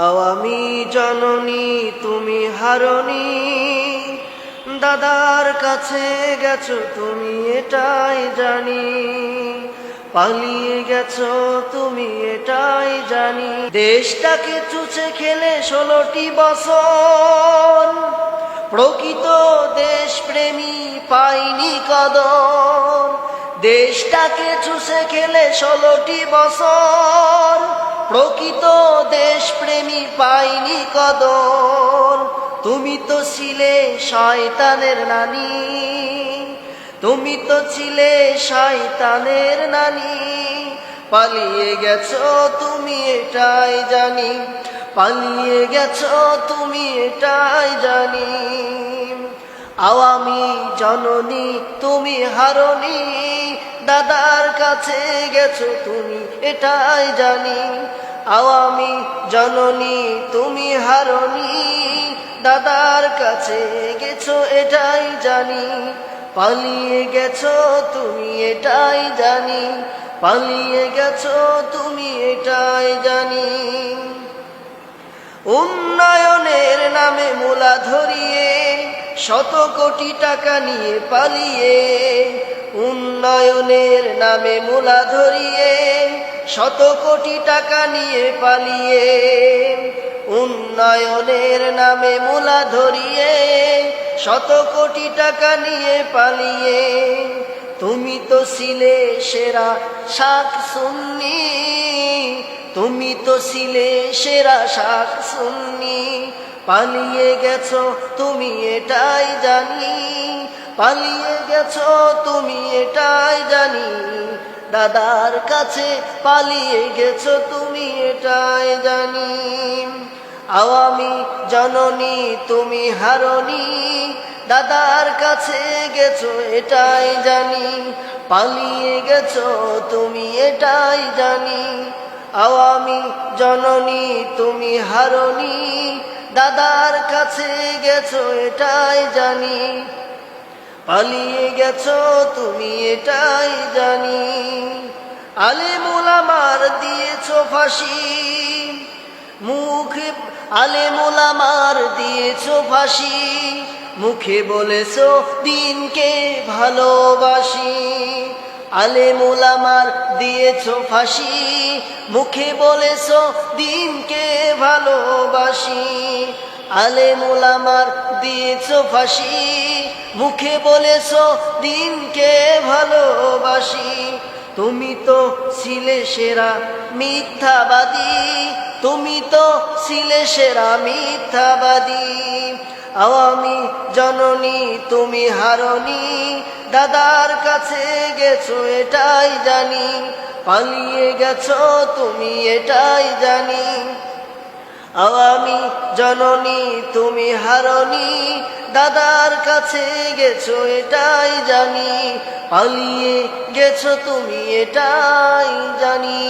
আওয়ামী জননী তুমি হারনি, দাদার কাছে গেছো তুমি এটাই জানি, পালিয়ে গেছো তুমি এটাই জানি। দেশটাকে চুচে খেলে 16টি বছর, প্রকৃত দেশপ্রেমী পাইনি কদর। দেশটাকে চুষে খেলে 16টি বছর, প্রকৃত দেশপ্রেমী পাইনি কদর। তুমি তো ছিলে শয়তানের নানি, তুমি তো ছিলে শয়তানের নানি, পালিয়ে গেছো তুমি এটাই জানি, পালিয়ে গেছো তুমি এটাই জানি। আওয়ামী জননী তুমি হারনি, দাদার কাছে গেছো তুমি এটাই জানি। আওয়ামী জননী তুমি হারনি, দাদার কাছে গেছো এটাই জানি, পালিয়ে গেছো তুমি এটাই জানি, পালিয়ে গেছো তুমি এটাই জানি। উন্নয়নের নামে মূলা ধরিয়ে 100 কোটি টাকা নিয়ে পালিয়ে, উন্নয়নের নামে মূলা ধরিয়ে 100 কোটি টাকা নিয়ে পালিয়ে, উন্নয়নের নামে মূলা ধরিয়ে 100 কোটি টাকা নিয়ে পালিয়ে। তুমি তো ছিলে সেরা শাক সুন্নি, তুমি তো ছিলে সেরা শাক সুন্নি, পালিয়ে গেছো তুমি এটাই জানি, পালিয়ে গেছো তুমি এটাই জানি। দাদার কাছে পালিয়ে গেছো তুমি এটাই জানি। আওয়ামী জননী তুমি হারনি, দাদার কাছে গেছো এটাই জানি, পালিয়ে গেছো তুমি এটাই জানি। আওয়ামী জননী তুমি হারনি, দাদার কাছে গেছো এটাই জানি, পালিয়ে গেছো তুমি এটাই জানি। আলেম ওলামার দিয়েছো ফাঁসি, মুখে আলেম ওলামার দিয়েছো ফাঁসি, মুখে বলেছো দিনকে ভালোবাসি। আলেম ওলামার দিয়েছো ফাঁসি, মুখে বলেছো দিনকে ভালোবাসি। আলেম ওলামার দিয়েছো ফাঁসি, মুখে বলেছো দিনকে ভালোবাসি। তুমি তো ছিলে সেরা মিথ্যাবাদী, তুমি তো ছিলে সেরা মিথ্যাবাদী। আওয়ামী জননী তুমি হারনি, দাদার কাছে গেছো এটাই জানি, পালিয়ে গেছো তুমি এটাই জানি। আওয়ামী জননী তুমি হারনি, দাদার কাছে গেছো এটাই জানি, পালিয়ে গেছো তুমি এটাই জানি।